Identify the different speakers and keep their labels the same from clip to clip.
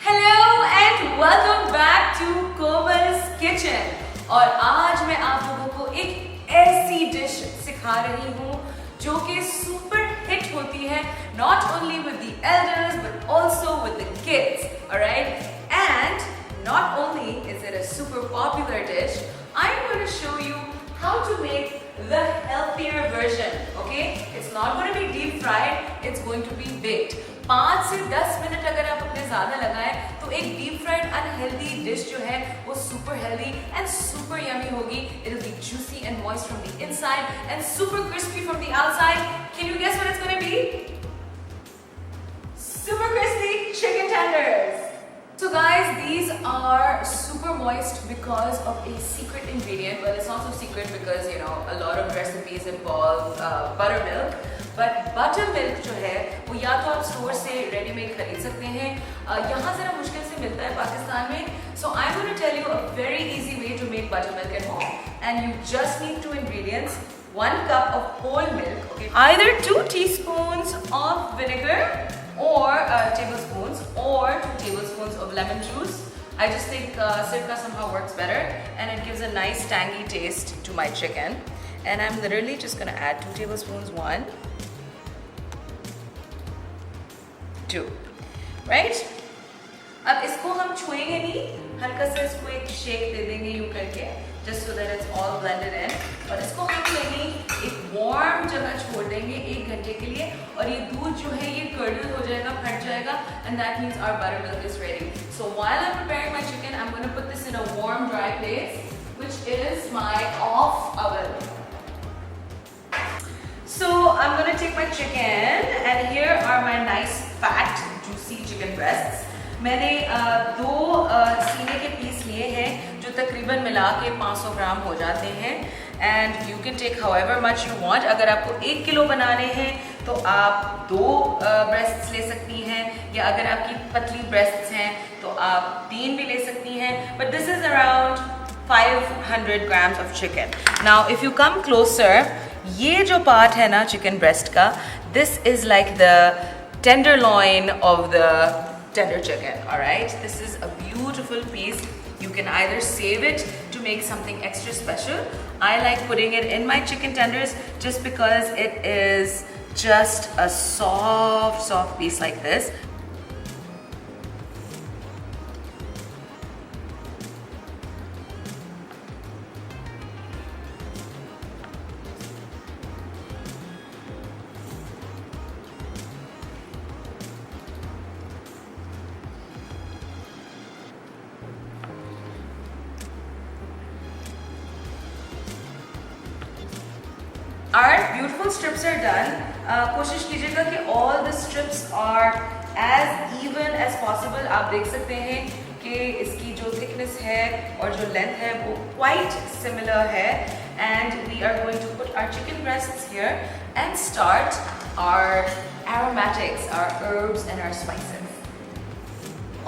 Speaker 1: Hello and welcome back to Komal's kitchen. और आज मैं आप लोगों को एक ऐसी डिश सिखा रही हूँ जो कि सुपर हिट होती है, not only with the elders but also with the kids, alright? And not only is it a super popular dish, I am going to show you how to make the healthier version. Okay, it's not going to be deep fried, it's going to be baked. 5 से 10 minute अगर आप अपने ज़्यादा लगाएं तो एक deep fried unhealthy dish जो है वो super healthy and super yummy होगी. It will be juicy and moist from the inside and super crispy from the outside. Can you guess what it's gonna be? Super crispy chicken tenders. So guys, these are super moist because of a secret ingredient. Well, it's not so secret because you know a lot of recipes involve buttermilk. But buttermilk जो है वो या तो आप store से readymade खरीद सकते हैं, यहाँ ज़रा मुश्किल से मिलता है पाकिस्तान में. So I'm going to tell you a very easy way to make buttermilk at home, and you just need 2 ingredients. 1 cup of whole milk, okay? Either 2 teaspoons of vinegar or tablespoons, or 2 tablespoons of lemon juice. I just think sirka somehow works better and it gives a nice tangy taste to my chicken. And I'm literally just gonna add 2 tablespoons, 1, 2, right? अब इसको हम छुएंगे नहीं, हल्का सा इसको एक shake दे देंगे यूं करके, just so that it's all blended in. और इसको हम लेंगे एक वार्म जगह छोड़ देंगे 1 घंटे के लिए, और ये दूध जो है ये curdle हो जाएगा, फट जाएगा, and that means our buttermilk is ready. So while I'm preparing my chicken, I'm going to put this in a warm, dry place, which is my off oven. So I'm going to take my chicken, and here are my nice fat, juicy chicken breasts. मैंने 2 सीने के piece लिए हैं जो तकरीबन मिला के 500 ग्राम हो जाते हैं. And you can take however much you want. अगर आपको 1 किलो बनाने हैं तो आप 2 ब्रेस्ट्स ले सकती हैं, या अगर आपकी पतली ब्रेस्ट्स हैं तो आप 3 भी ले सकती हैं. But this is around 500 grams of chicken. Now if you come closer, ये जो पार्ट है ना चिकन ब्रेस्ट का, this is like the tenderloin of the tender chicken. All right, this is a beautiful piece. You can either save it to make something extra special. I like putting it in my chicken tenders just because it is just a soft piece like this. Our beautiful strips are done. कोशिश कीजिएगा कि all the strips are as even as possible. आप देख सकते हैं कि इसकी जो thickness है और जो length है वो quite similar है. And we are going to put our chicken breasts here and start our aromatics, our herbs and our spices.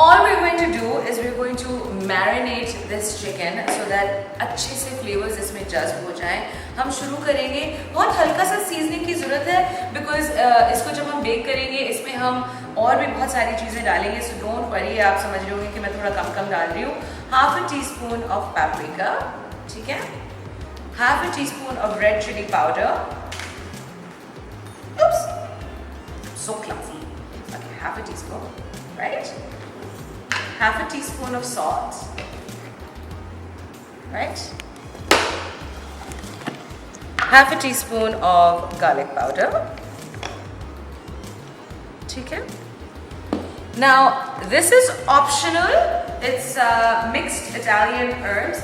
Speaker 1: All we're going to do is we're going to marinate this chicken so that अच्छे से flavors इसमें जज़्ब हो जाएं. हम शुरू करेंगे, बहुत हल्का सा सीजनिंग की ज़रूरत है बिकॉज इसको जब हम बेक करेंगे इसमें हम और भी बहुत सारी चीज़ें डालेंगे. सो डोंट वरी, आप समझ रहे होंगे कि मैं थोड़ा कम डाल रही हूँ. 1/2 teaspoon of paprika, ठीक है, 1/2 teaspoon of red chili powder. Oops, so clumsy. Okay, 1/2 teaspoon, right? 1/2 teaspoon of salt, right? 1/2 teaspoon of garlic powder. Okay. Now this is optional. It's mixed Italian herbs.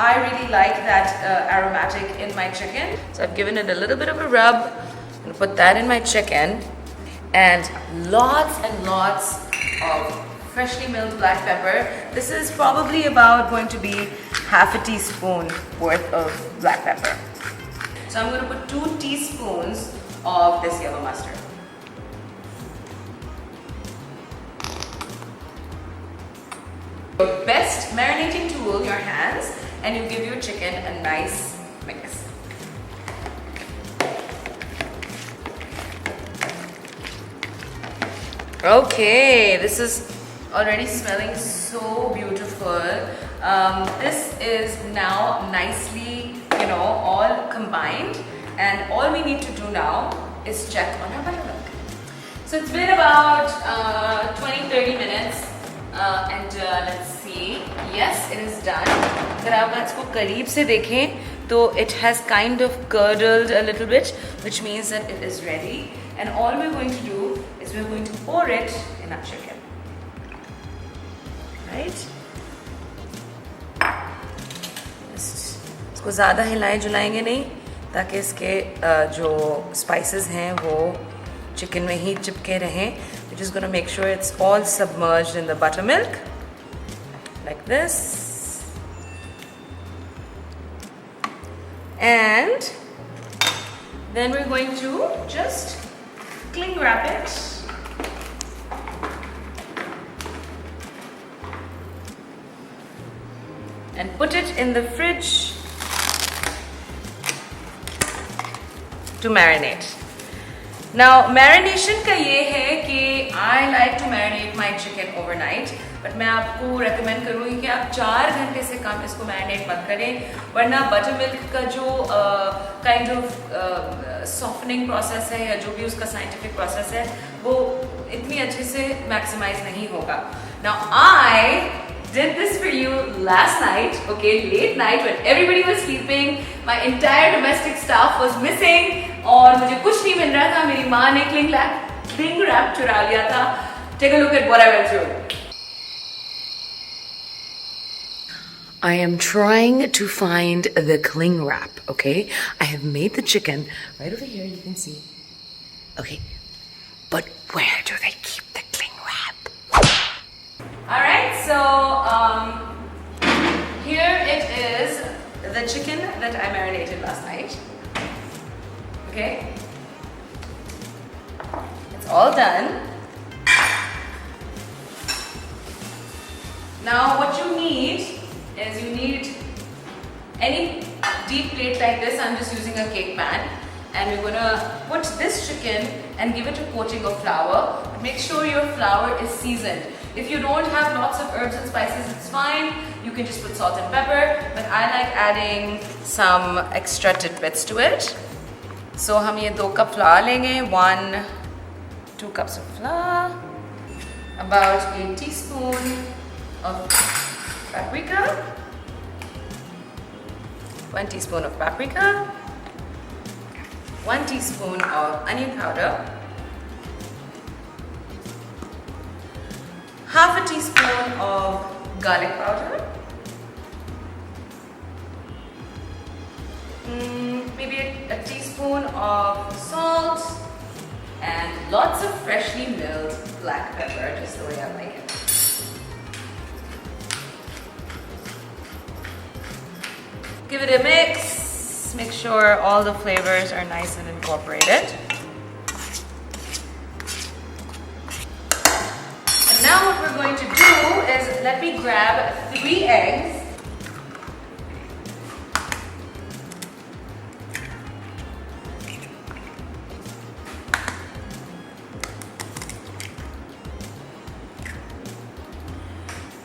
Speaker 1: I really like that aromatic in my chicken, so I've given it a little bit of a rub. I'm gonna put that in my chicken, and lots of freshly milled black pepper. This is probably about going to be 1/2 teaspoon worth of black pepper. So I'm going to put 2 teaspoons of this yellow mustard. Your best marinating tool, your hands, and you give your chicken a nice mix. Okay, this is already smelling so beautiful. This is now nicely, all combined, and all we need to do now is check on our buttermilk. So it's been about 20-30 minutes, and let's see. Yes, it is done. अगर आप इसको करीब से देखें तो it has kind of curdled a little bit, which means that it is ready. And all we're going to do is we're going to pour it in our chicken. Right? इसको ज़्यादा हिलाएं जुलाएंगे नहीं, ताकि इसके जो spices हैं वो chicken में ही चिपके रहें. We're just going to make sure it's all submerged in the buttermilk, like this. And then we're going to just cling wrap it. And put it in the fridge to marinate. Now, marination का ये है कि I like to marinate my chicken overnight, but मैं आपको recommend करूँगी कि आप 4 घंटे से कम इसको marinate मत करें, वरना buttermilk का जो kind of softening process है या जो भी उसका scientific process है, वो इतनी अच्छे से maximize नहीं होगा. Now, I did this for you last night, okay, late night when everybody was sleeping, my entire domestic staff was missing, और मुझे कुछ नहीं मिल रहा था. मेरी माँ ने cling wrap चुरा लिया था. Take a look at what I went through. I am trying to find the cling wrap, okay? I have made the chicken right over here, you can see. Okay, but where do they keep the cling wrap? Alright, so here it is, the chicken that I marinated last night. Okay, it's all done. Now what you need is any deep plate like this. I'm just using a cake pan, and we're gonna put this chicken and give it a coating of flour. Make sure your flour is seasoned. If you don't have lots of herbs and spices, it's fine. You can just put salt and pepper, but I like adding some extra tidbits to it. So हम ये 2 cup flour लेंगे, 2 cups of flour, about a teaspoon of paprika, 1 teaspoon of paprika, 1 teaspoon of onion powder, half a teaspoon of garlic powder, maybe a teaspoon of salt, and lots of freshly milled black pepper, just the way I like it. Give it a mix, make sure all the flavors are nice and incorporated. And now what we're going to do is, let me grab 3 eggs.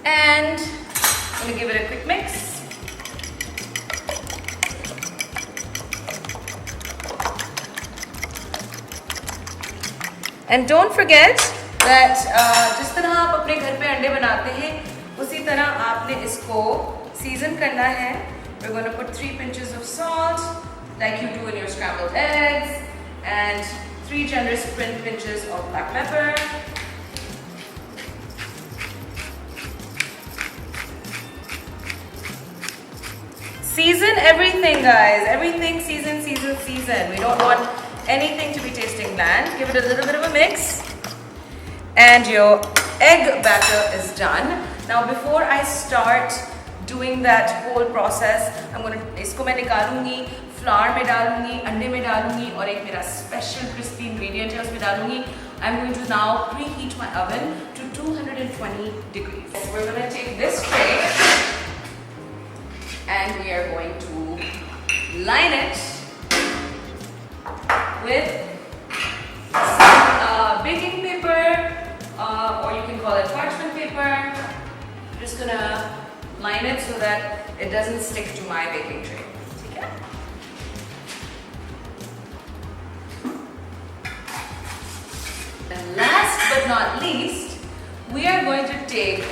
Speaker 1: And I'm going to give it a quick mix. And don't forget that जिस तरह आप अपने घर पे अंडे बनाते हैं, उसी तरह आपने इसको season करना है. We're going to put 3 pinches of salt, like you do in your scrambled eggs, and 3 generous pinches of black pepper. Season everything, guys. Everything season, season, season. We don't want anything to be tasting bland. Give it a little bit of a mix. And your egg batter is done. Now, before I start doing that whole process, I'm going to, इसको मैं निकालूंगी, flour में डालूंगी, अंडे में डालूंगी, और एक मेरा special crispy ingredient है उसमें डालूंगी. I'm going to now preheat my oven to 220 degrees. So we're going to take this tray and we are going to line it with some baking paper call it parchment paper. I'm just gonna line it so that it doesn't stick to my baking tray. Okay? And last but not least, we are going to take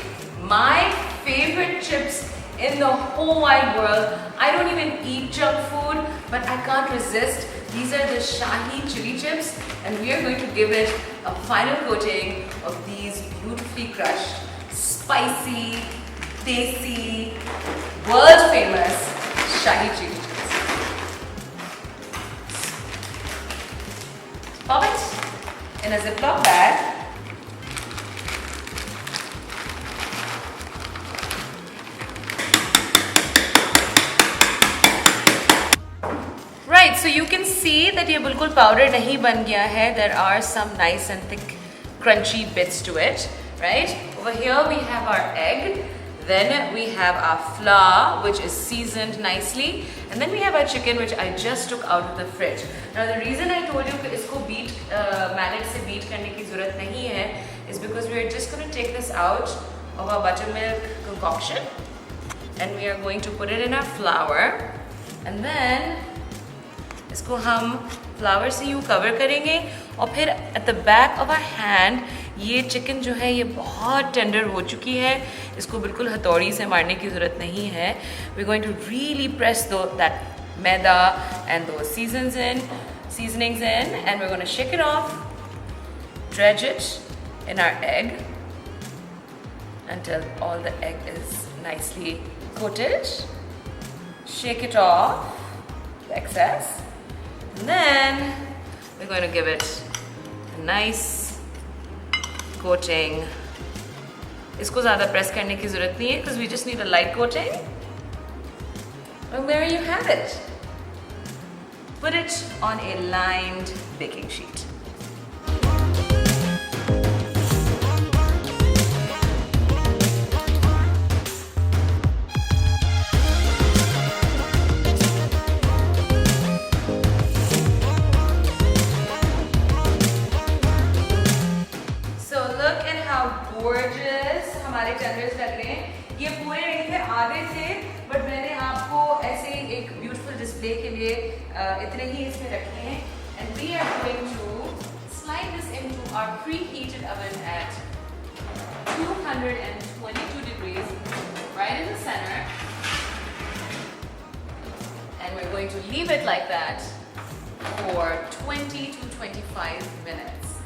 Speaker 1: my favorite chips in the whole wide world. I don't even eat junk food, but I can't resist. These are the Shahi chili chips, and we are going to give it a final coating of these beautifully crushed, spicy, tasty, world famous Shahi chili chips. Pop it in a Ziploc bag. Right, so you can see that ये बिल्कुल powder नहीं बन गया है. There are some nice and thick, crunchy bits to it, right? Over here we have our egg. Then we have our flour, which is seasoned nicely, and then we have our chicken, which I just took out of the fridge. Now the reason I told you कि इसको beat mallet से beat करने की ज़रूरत नहीं है is because we are just going to take this out of our buttermilk concoction, and we are going to put it in our flour, and then इसको हम फ्लावर से यूँ कवर करेंगे और फिर at the back of our hand ये chicken जो है ये बहुत टेंडर हो चुकी है. इसको बिल्कुल हथौड़ी से मारने की ज़रूरत नहीं है. We're going to really press that maida and those seasonings in, and we're going to shake it off, dredge it in our egg until all the egg is nicely coated. Shake it off, the excess. And then we're going to give it a nice coating. इसको ज़्यादा press करने की ज़रूरत नहीं है because we just need a light coating. And there you have it. Put it on a lined baking sheet. Gorgeous हमारे tenders लग रहे हैं. ये पूरे नहीं थे, आधे थे, बट मैंने आपको ऐसे एक ब्यूटीफुल डिस्प्ले के लिए इतने ही इसमें रखे हैं. And we are going to slide this into our preheated oven at 222 degrees, right in the center. And we're going to leave it like that for 20 to 25 minutes.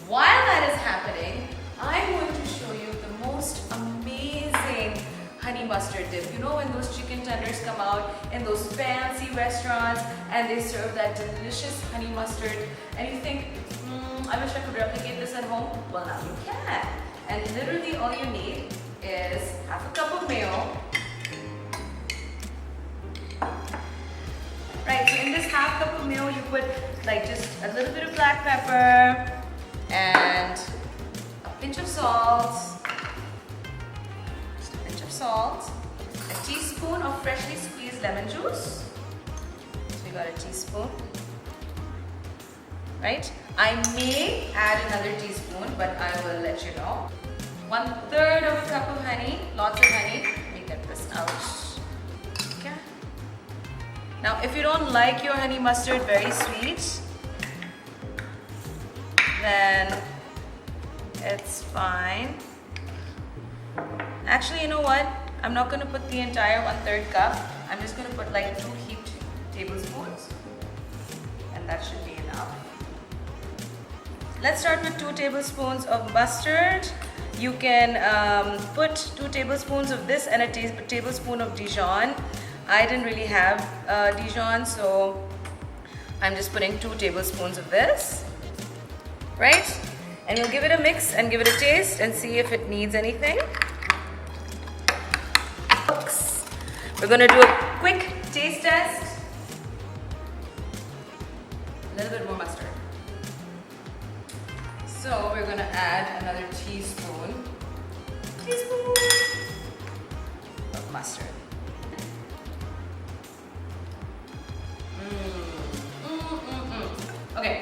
Speaker 1: While that is happening, I'm going to show you the most amazing honey mustard dip. You know when those chicken tenders come out in those fancy restaurants and they serve that delicious honey mustard and you think, I wish I could replicate this at home? Well, now you can. And literally all you need is half a cup of mayo. Right, so in this half cup of mayo you put like just a little bit of black pepper and pinch of salt, just a pinch of salt, a teaspoon of freshly squeezed lemon juice. So we got a teaspoon, right? I may add another teaspoon, but I will let you know. 1/3 of a cup of honey, lots of honey. Let me get this out. Okay. Now, if you don't like your honey mustard very sweet, then it's fine. Actually, you know what? I'm not going to put the entire 1/3 cup. I'm just going to put like 2 heaped tablespoons. And that should be enough. Let's start with 2 tablespoons of mustard. You can put 2 tablespoons of this and a tablespoon of Dijon. I didn't really have Dijon, so I'm just putting 2 tablespoons of this. Right? And we'll give it a mix and give it a taste and see if it needs anything. Oops. We're going to do a quick taste test. A little bit more mustard. So we're going to add another teaspoon of mustard. Okay.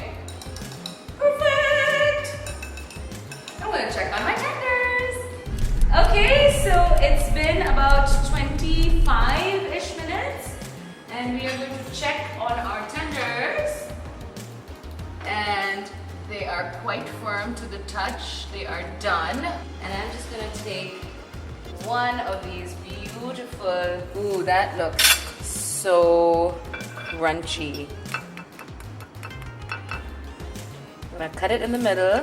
Speaker 1: Perfect. I'm going to check on my tenders. and we are going to check on our tenders, and they are quite firm to the touch. They are done, and I'm just gonna take one of these beautiful, ooh, that looks so crunchy. I'm gonna cut it in the middle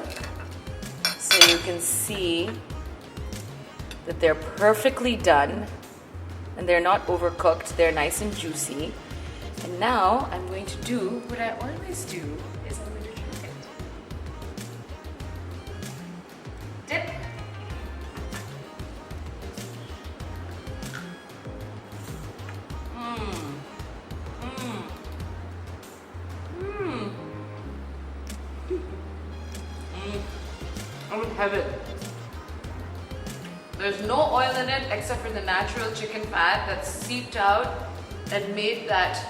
Speaker 1: so you can see that they're perfectly done and they're not overcooked. They're nice and juicy. And now I'm going to do what I always do, is I'm going to dip it. Dip. I would have it. There's no oil in it except for the natural chicken fat that's seeped out and made that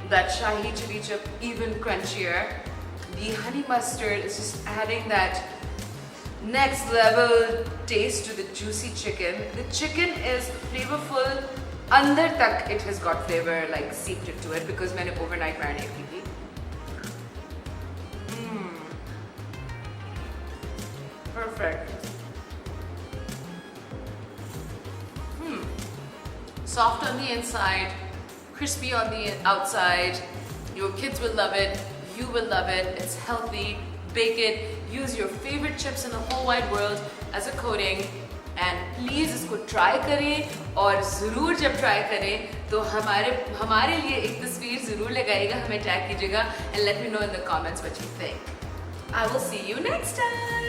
Speaker 1: Shahi chili chip even crunchier. The honey mustard is just adding that next level taste to the juicy chicken. The chicken is flavorful. Andar tak it has got flavor like seeped into it because मैंने overnight marinate की थी. Perfect. Soft on the inside, crispy on the outside. Your kids will love it. You will love it. It's healthy. Bake it. Use your favorite chips in the whole wide world as a coating. And please इसको try करें और ज़रूर जब try करें तो हमारे लिए एक तस्वीर ज़रूर लगाइएगा, हमें tag कीजिएगा and let me know in the comments what you think. I will see you next time.